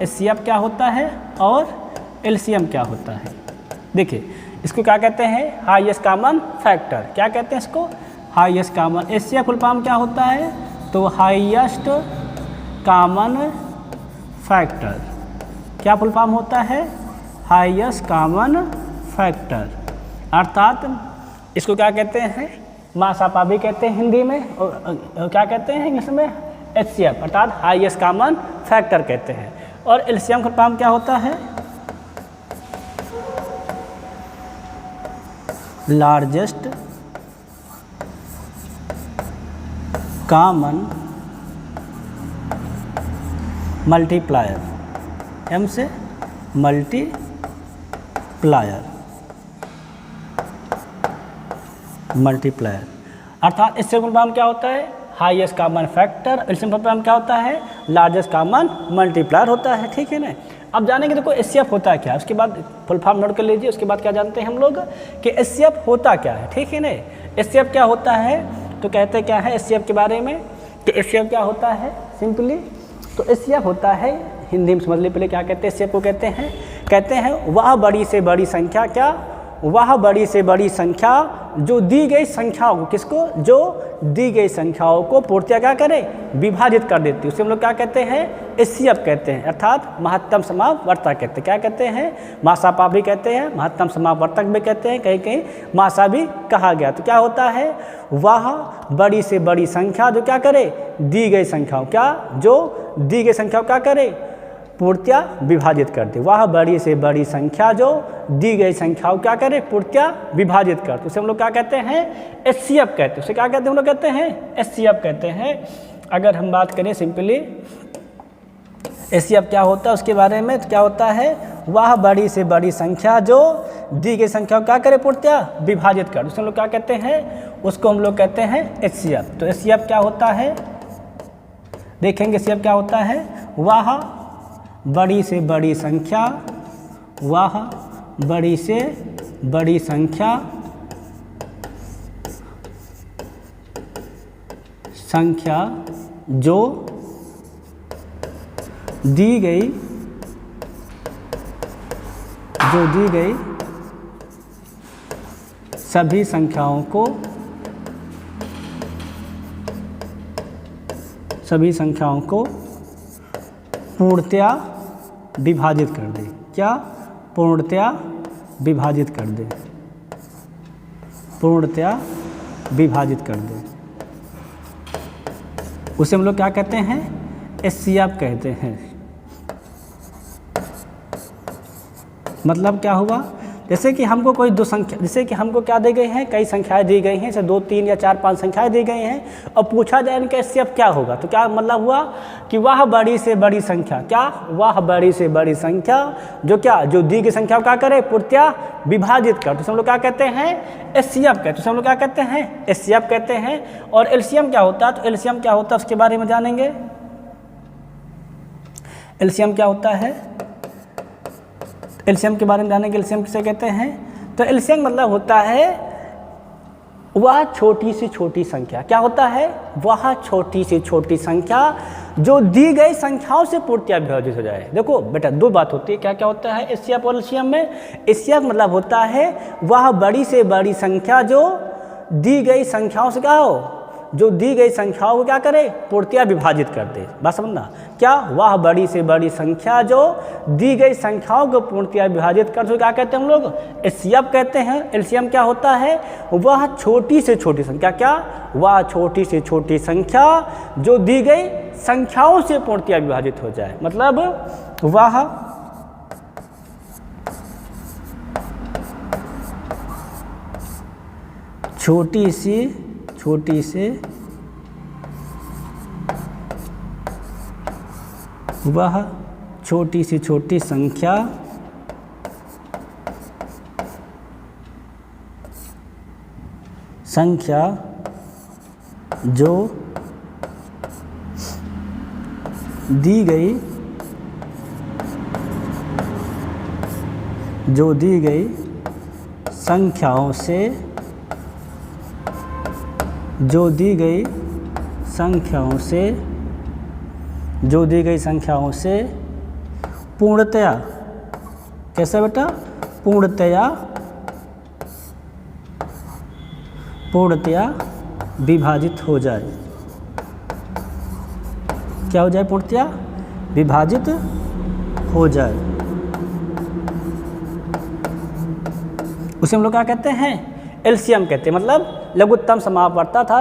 HCF क्या होता है और LCM क्या होता है। देखिए इसको क्या कहते हैं, हाईएस्ट कॉमन फैक्टर। क्या कहते हैं इसको, highest common. HCF full form क्या होता है, तो हाईएस्ट कॉमन फैक्टर। क्या फुल फॉर्म होता है, हाईएस्ट कॉमन फैक्टर। अर्थात इसको क्या कहते हैं, मासापा भी कहते हैं हिंदी में, और क्या कहते हैं इंग्लिश में, HCF अर्थात हाईएस्ट कॉमन फैक्टर कहते हैं। और LCM फुल फॉर्म क्या होता है, लार्जेस्ट कॉमन मल्टीप्लायर। M से मल्टीप्लायर अर्थात इससे फुल फॉर्म क्या होता है, highest common factor. LCM full form क्या होता है, लार्जेस्ट कॉमन मल्टीप्लायर होता है। ठीक है ना। अब जानेंगे देखो HCF होता है क्या, उसके बाद फुल फॉर्म नोट कर लीजिए। उसके बाद क्या जानते हैं हम लोग कि HCF होता क्या है। ठीक है ना। HCF क्या होता है, तो कहते क्या है HCF के बारे में कि HCF क्या होता है सिंपली, तो HCF होता है, हिंदी में समझ लिए पहले क्या कहते हैं HCF को, कहते हैं वह बड़ी से बड़ी संख्या, क्या, वह बड़ी से बड़ी संख्या जो दी गई संख्याओं को, किसको, जो दी गई संख्याओं को पूर्णतः क्या करे, विभाजित कर देती है। उसे हम लोग क्या कहते हैं, HCF कहते हैं, अर्थात महत्तम समापवर्तक कहते हैं। क्या कहते हैं, मासापा भी कहते हैं, महत्तम समापवर्तक भी कहते हैं, कहीं कहीं मासा भी कहा गया। तो क्या होता है, वह बड़ी से बड़ी संख्या जो क्या करे, दी गई संख्याओं, क्या, जो दी गई संख्याओं क्या करे, पूर्णतः विभाजित कर दे। वह बड़ी से बड़ी संख्या जो दी गई संख्याओं क्या करे, पूर्णतः विभाजित कर, तो उसे हम लोग क्या कहते हैं, HCF कहते हैं। उसे क्या कहते हैं हम लोग, कहते हैं HCF कहते हैं। अगर हम बात करें सिंपली HCF क्या होता है उसके बारे में, तो क्या होता है, वह बड़ी से बड़ी संख्या जो दी गई संख्या क्या करे, पूर्णतः विभाजित कर, उसे हम लोग क्या कहते हैं, उसको हम लोग कहते हैं HCF। तो HCF क्या होता है, देखेंगे HCF क्या होता है, वह बड़ी से बड़ी संख्या, वह बड़ी से बड़ी संख्या जो दी गई सभी संख्याओं को पूर्णतः विभाजित कर दे। क्या, पूर्णतः विभाजित कर दे, पूर्णतः विभाजित कर दे, उसे हम लोग क्या कहते हैं, HCF कहते हैं। मतलब क्या हुआ, जैसे कि हमको कोई दो संख्या, जैसे कि हमको क्या दी गई हैं, कई संख्याएं दी गई हैं, जैसे 2, 3 या 4, 5 संख्याएं दी गई हैं, और पूछा जाए इनका HCF क्या होगा, तो क्या मतलब हुआ कि वह बड़ी से बड़ी संख्या, क्या, वह बड़ी से बड़ी संख्या जो क्या, जो दी गई संख्या क्या करे, पूर्णतः विभाजित कर, तो हम लोग क्या कहते हैं, HCF कहते हैं। तो हम लोग क्या कहते हैं, HCF कहते हैं। और LCM क्या होता है, तो LCM क्या होता है उसके बारे में जानेंगे। LCM क्या होता है, LCM के बारे में जानेंगे। LCM किसे कहते हैं, तो LCM मतलब होता है वह छोटी से छोटी संख्या, क्या होता है, वह छोटी से छोटी संख्या जो दी गई संख्याओं से पूर्णतः विभाजित हो जाए। देखो बेटा दो बात होती है, क्या क्या होता है HCF और LCM में। HCF मतलब होता है वह बड़ी से बड़ी संख्या जो दी गई संख्याओं से क्या हो, जो दी गई संख्याओं को क्या करे, पूर्णतः विभाजित कर दे। बात समझना, क्या, वह बड़ी से बड़ी संख्या जो दी गई संख्याओं को पूर्णतः विभाजित कर दे, क्या कहते हैं हम लोग, HCF कहते हैं। LCM क्या होता है, वह छोटी से छोटी संख्या, क्या, वह छोटी से छोटी संख्या जो दी गई संख्याओं से पूर्णतः विभाजित हो जाए। मतलब वह छोटी से वह छोटी से छोटी संख्या जो दी गई संख्याओं से, जो दी गई संख्याओं से पूर्णतया, कैसे बेटा, पूर्णतया विभाजित हो जाए। क्या हो जाए? पूर्णतया विभाजित हो जाए। उसे हम लोग क्या कहते हैं? एलसीएम कहते हैं, मतलब लघुत्तम समापवर्ता था,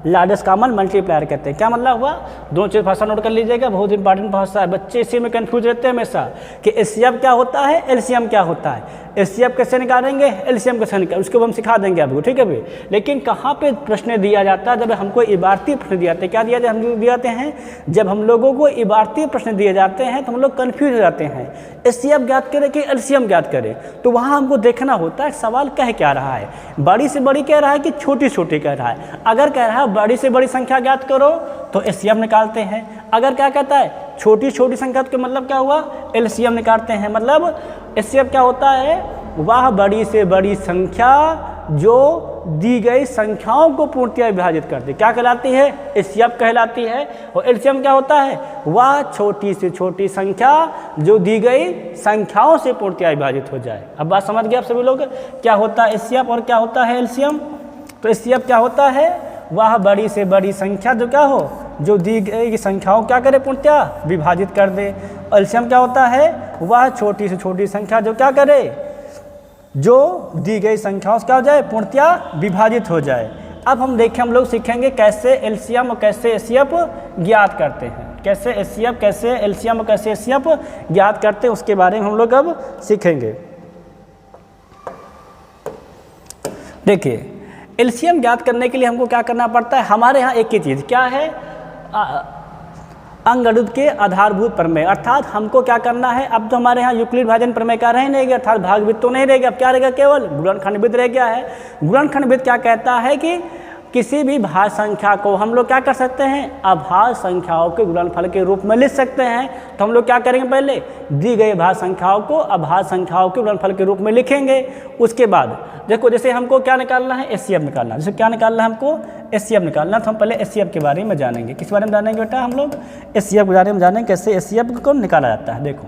लार्जेस्ट कॉमन मल्टीप्लायर कहते हैं। क्या मतलब हुआ? दोनों चीज़ भाषा नोट कर लीजिएगा, बहुत इंपॉर्टेंट भाषा है। बच्चे इसी में कंफ्यूज रहते हैं हमेशा कि एचसीएफ क्या होता है, एलसीएम क्या होता है। एचसीएफ कैसे निकालेंगे, एलसीएम कैसे निकालेंगे, उसको हम सिखा देंगे आपको, ठीक है भाई। लेकिन कहाँ पे प्रश्न दिया जाता है? जब हमको इबारती प्रश्न दिए जाते हैं। क्या दिया जाए? हम दिए हैं जब हम लोगों को इबारती प्रश्न दिए जाते हैं तो हम लोग कन्फ्यूज हो जाते हैं, एचसीएफ ज्ञात करें कि एलसीएम ज्ञात करें। तो वहाँ हमको देखना होता है सवाल कह क्या रहा है। बड़ी से बड़ी कह रहा है कि छोटी छोटी कह रहा है। अगर कह रहा है बड़ी से बड़ी संख्या ज्ञात करो तो एचसीएफ निकालते हैं। अगर क्या कहता है छोटी छोटी संख्या, तो मतलब क्या हुआ? एलसीएम निकालते हैं। मतलब एचसीएफ क्या होता है? वह बड़ी से बड़ी संख्या जो दी गई संख्याओं को पूर्णतया विभाजित करती है, क्या कहलाती है? एचसीएफ कहलाती है। और एलसीएम क्या होता है? वह छोटी से छोटी संख्या जो दी गई संख्याओं से पूर्णतया विभाजित हो जाए। अब बात समझ गए आप सभी लोग? क्या होता है एचसीएफ और क्या होता है एलसीएम? तो एचसीएफ क्या होता है? वह बड़ी से बड़ी संख्या जो क्या हो, जो दी गई संख्याओं क्या करे? पूर्णतया विभाजित कर दे। एलसीएम क्या होता है? वह छोटी से छोटी संख्या जो क्या करे, जो दी गई संख्याओं से क्या हो जाए? पूर्णतया विभाजित हो जाए। अब हम देखें, हम लोग सीखेंगे कैसे एलसीएम और कैसे एचसीएफ ज्ञात करते हैं। कैसे एचसीएफ, कैसे एलसीएम और कैसे एचसीएफ ज्ञात करते हैं, उसके बारे में हम लोग अब सीखेंगे। देखिए, एलसीएम ज्ञात करने के लिए हमको क्या करना पड़ता है? हमारे यहाँ एक ही चीज़ क्या है? अंकगणित के आधारभूत प्रमेय। अर्थात हमको क्या करना है? अब तो हमारे यहाँ यूक्लिड भाजन प्रमेय का रह नहीं गया, अर्थात भागविद तो नहीं रह गया। अब क्या रहेगा? केवल गुणनखंडविद रह गया है। गुणनखंडविद क्या कहता है कि किसी भी भाज्य संख्या को हम लोग क्या कर सकते हैं? अभाज्य संख्याओं के गुणनफल के रूप में लिख सकते हैं। तो हम लोग क्या करेंगे? पहले दी गई भाज्य संख्याओं को अभाज्य संख्याओं के गुणनफल के रूप में लिखेंगे। उसके बाद देखो, जैसे हमको क्या निकालना है? एचसीएफ निकालना। जैसे क्या निकालना है हमको? एचसीएफ निकालना। तो हम पहले एचसीएफ के बारे में जानेंगे। किस बारे में जानेंगे बेटा? हम लोग एचसीएफ के बारे में जानेंगे, कैसे एचसीएफ को निकाला जाता है। देखो,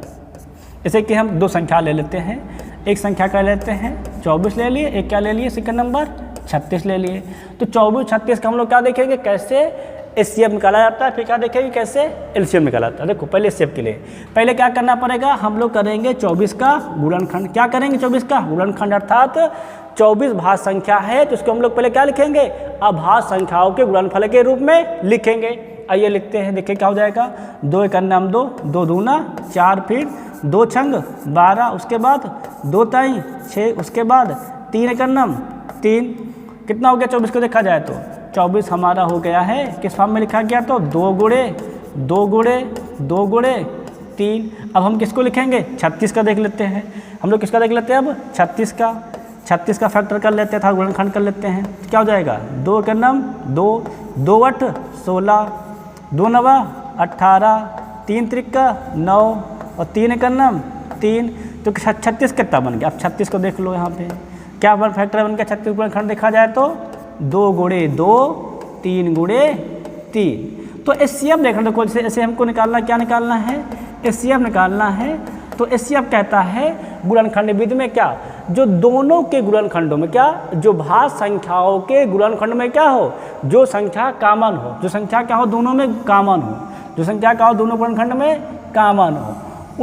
जैसे कि हम दो संख्या ले लेते हैं। एक संख्या का लेते हैं 24 ले लिए, एक क्या ले लिए? सेकंड नंबर 36 ले लिए। तो 24 36 का हम लोग क्या देखेंगे? कैसे एचसीएफ निकाला जाता है, फिर क्या देखेंगे? कैसे एलसीएम निकाला जाता है। देखो, पहले एचसीएफ के लिए पहले क्या करना पड़ेगा? हम लोग करेंगे 24 का गुणनखंड। क्या करेंगे? 24 का गुणनखंड। अर्थात 24 भाज्य संख्या है तो उसको हम लोग पहले क्या लिखेंगे? अभाज्य संख्याओं के गुणनफल के रूप में लिखेंगे। आइए लिखते हैं, देखिए क्या हो जाएगा? 2 एक नाम 2, 2 दूना 4, फिर 2 छंग 12, उसके बाद 2 ताई 6, उसके बाद 3 एक नाम 3। कितना हो गया? 24 को देखा जाए तो 24 हमारा हो गया है किस फॉर्म में लिखा गया? तो 2 गुणे 2 गुणे 2 गुणे 3। अब हम किसको लिखेंगे? 36 का देख लेते हैं। हम लोग किसका देख लेते हैं? अब 36 का फैक्टर कर लेते हैं, था गुणनखंड कर लेते हैं। क्या हो जाएगा? 2 के नाम 2, 2 8 16, 2 9 18, 3 त्रिका 9 और 3 का नाम 3। तो 36 कितना बन गया? अब 36 को देख लो, यहाँ पे क्या वन फैक्टर बन गया? 36 गुणनखंड देखा जाए तो 2 गुणे 2, 3 गुणे 3। तो एचसीएफ देखना, देखो जैसे ऐसे हमको निकालना, क्या निकालना है? एचसीएफ निकालना है। तो एचसीएफ कहता है गुणनखंड विधि में क्या? जो दोनों के गुणनखंडों में क्या, जो भाज्य संख्याओं के गुणनखंड में क्या हो, जो संख्या कॉमन हो, जो संख्या क्या हो दोनों में कॉमन हो, जो संख्या क्या हो दोनों गुणनखंड में कॉमन हो,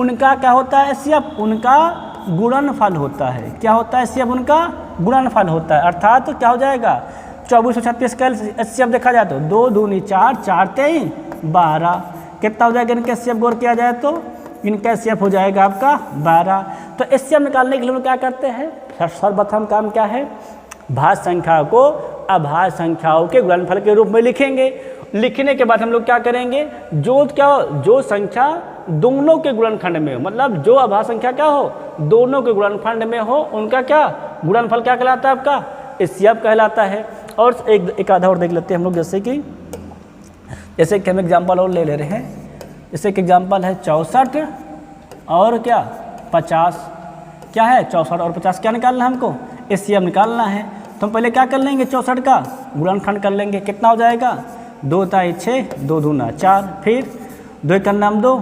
उनका क्या होता है? एचसीएफ उनका गुणनफल होता है। क्या होता है? एचसीएफ उनका गुणनफल होता है। अर्थात तो क्या हो जाएगा? 24 और 36 का एचसीएफ देखा जाए तो 2 दूनी 4, 4 तेई 12। कितना हो जाएगा इनका एचसीएफ गौर किया जाए तो? इनका एचसीएफ हो जाएगा आपका 12। तो एचसीएफ निकालने के लिए हम क्या करते हैं? सर्वप्रथम काम क्या है? भाज्य संख्या को अभाज्य संख्याओं के गुणनफल के रूप में लिखेंगे। लिखने के बाद हम लोग क्या करेंगे? जो संख्या दोनों के गुणनखंड में हो, मतलब जो अभाज्य संख्या क्या हो दोनों के गुणनखंड में हो, उनका क्या गुणनफल क्या कहलाता है? आपका एचसीएफ कहलाता है। और एक आधा और देख लेते हैं हम लोग। जैसे कि हम एग्जाम्पल और ले रहे हैं। जैसे कि एग्जाम्पल है 64 और क्या 50। क्या है? 64 और 50 क्या निकालना है हमको? एचसीएफ निकालना है। तो हम पहले क्या कर लेंगे? 64 का गुणनखंड कर लेंगे। कितना हो जाएगा? 2 ताई 6, 2 दूना 4, फिर 2 का नाम 2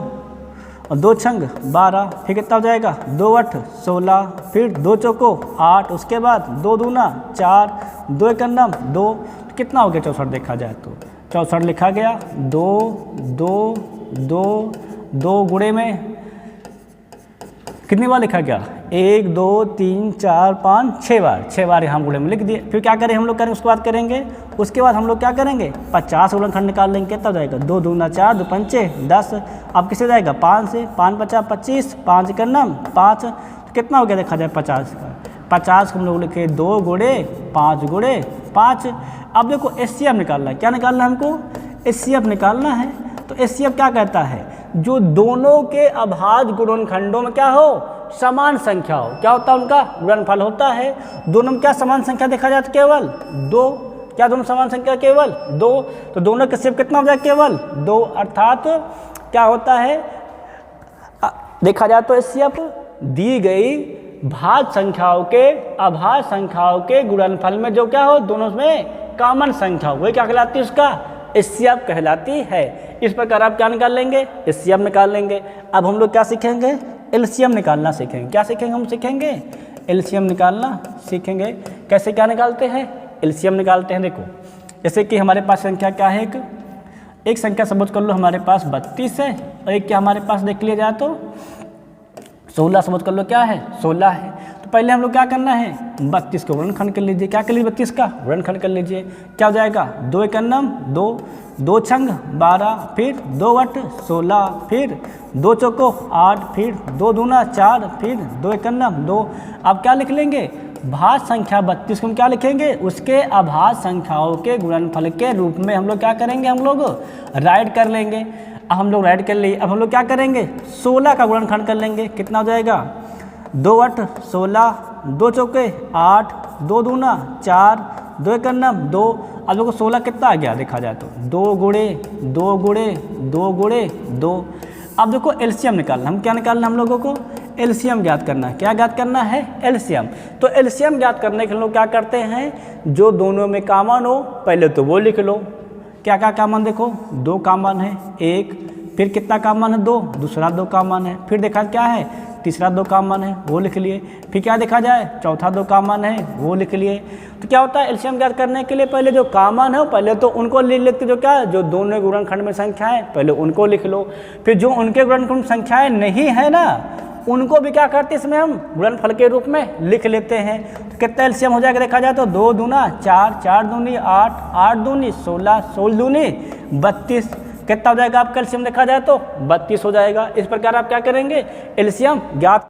और 2 छंग 12, फिर कितना हो जाएगा 2 8 16, फिर 2 चौको 8, उसके बाद 2 दूना 4, 2 एक 2, तो कितना हो गया 64 देखा जाए तो 64 लिखा गया। 2 2 2 2 गुणे में कितनी बार लिखा गया 1 2 3 4 5 6 बार यहाँ गुणे में लिख दिए। फिर क्या करें हम लोग करेंगे उसके बाद करेंगे, उसके बाद हम लोग क्या करेंगे 50 गुणनखंड निकाल लेंगे, कितना हो जाएगा 2 दूना 4, 2 पंचे 10, अब किससे जाएगा 5 से, 5 50 25, 5 एक 5, तो कितना हो गया देखा जाए 50 का। 50 को हम लोग लिखे 2 गुणे 5 गुणे 5। अब देखो एचसीएफ निकालना है, क्या निकालना है हमको एचसीएफ निकालना है। तो एचसीएफ क्या कहता है जो दोनों के अभाज्य गुणनखंडों में क्या हो समान संख्या हो, क्या होता है उनका गुणनफल होता है। दोनों में क्या समान संख्या देखा जाए तो केवल 2, क्या दोनों समान संख्या केवल 2, तो दोनों का एचसीएफ कितना हो जाए केवल 2, अर्थात क्या होता है देखा जाए तो एचसीएफ दी गई भाज्य संख्याओं के अभाज्य संख्याओं के गुणनफल में जो क्या हो दोनों में कॉमन संख्या हो, वही क्या कहलाती है उसका एचसीएफ कहलाती है। इस प्रकार आप क्या निकाल लेंगे एचसीएफ निकाल लेंगे। अब हम लोग क्या सीखेंगे एलसीएम निकालना सीखेंगे। क्या सीखेंगे हम सीखेंगे एलसीएम निकालना सीखेंगे। कैसे क्या निकालते हैं एलसीएम निकालते हैं। देखो जैसे कि हमारे पास संख्या क्या है एक संख्या सपोज कर लो हमारे पास 32 है और एक क्या हमारे पास देख लिया जाए तो 16 सपोज कर लो क्या है 16 है। तो पहले हम लोग क्या करना है 32 का गुणनखंड कर लीजिए, क्या कर लीजिए 32 का गुणनखंड कर लीजिए, क्या हो जाएगा 2 एक 2, 2 छंग 12, फिर 2 8 16, फिर 2 चौको 8, फिर 2 दूना 4, फिर 2 एक 2। अब क्या लिख लेंगे भाज्य संख्या 32 को हम क्या लिखेंगे उसके अभाज्य संख्याओं के गुणनफल के रूप में हम लोग क्या करेंगे हम लोग राइट कर लेंगे। अब हम लोग राइट कर लिए, अब हम लोग क्या करेंगे 16 का गुणनखंड कर लेंगे, कितना हो जाएगा 2 8 16, 2 चौके 8, 2 दूना 4, 2 एक 2। अब लोगों को 16 कितना आ गया देखा जाए तो 2 गुणे 2 गुणे 2 गुणे 2। अब देखो एलसीएम निकालना, हम क्या निकालना हम लोगों को एलसीएम ज्ञात करना है। क्या ज्ञात करना है एलसीएम। तो एलसीएम ज्ञात करने के लोग क्या करते हैं जो दोनों में कॉमन हो पहले तो वो लिख लो। क्या क्या कॉमन देखो 2 कॉमन है 1, फिर कितना कॉमन है 2, दूसरा 2 कॉमन है, फिर देखा क्या है तीसरा 2 कॉमन है वो लिख लिए, फिर क्या देखा जाए चौथा 2 कॉमन है वो लिख लिए। तो क्या होता है एलसीएम ज्ञात करने के लिए पहले जो कॉमन है पहले तो उनको लिख लेते जो क्या जो दोनों गुणनखंड में संख्या है पहले उनको लिख लो, फिर जो उनके गुणनखंड संख्याएं नहीं है ना उनको भी क्या करते इसमें हम गुणनफल के रूप में लिख लेते हैं। तो कितना एलसीएम हो जाएगा देखा जाए तो 2 दूना 4, 4 दूनी 8, 8 दूनी 16, 16 दूनी 32। कितना हो जाएगा आपका एलसीएम देखा जाए तो 32 हो जाएगा। इस प्रकार आप क्या करेंगे एलसीएम ज्ञात